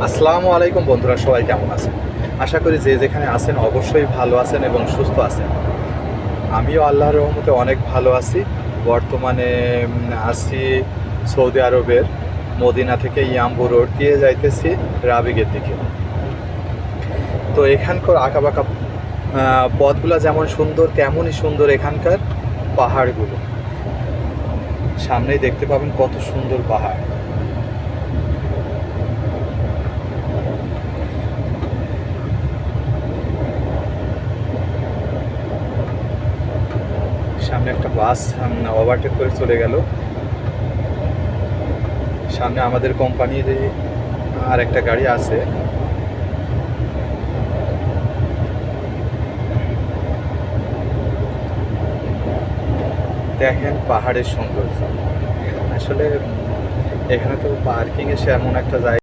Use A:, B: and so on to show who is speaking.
A: আসসালামু আলাইকুম বন্ধুরা, সবাই কেমন আছেন? আশা করি যে যেখানে আছেন অবশ্যই ভালো আছেন এবং সুস্থ আছেন। আমিও আল্লাহর রহমতে অনেক ভালো আছি। বর্তমানে আছি সৌদি আরবের মদিনা থেকে ইয়াম্বু রোড দিয়ে যাইতেছি রাবিগের দিকে। তো এখানকার আঁকাবাঁকা পথগুলো যেমন সুন্দর তেমনই সুন্দর এখানকার পাহাড়গুলো। সামনেই দেখতে পাবেন কত সুন্দর পাহাড়। সামনে একটা বাস ওভারটেক করে চলে গেল। সামনে আমাদের কোম্পানির আর একটা গাড়ি আছে। দেখেন পাহাড়ের সৌন্দর্য। আসলে এখানে তো পার্কিং এ এমন একটা জায়গা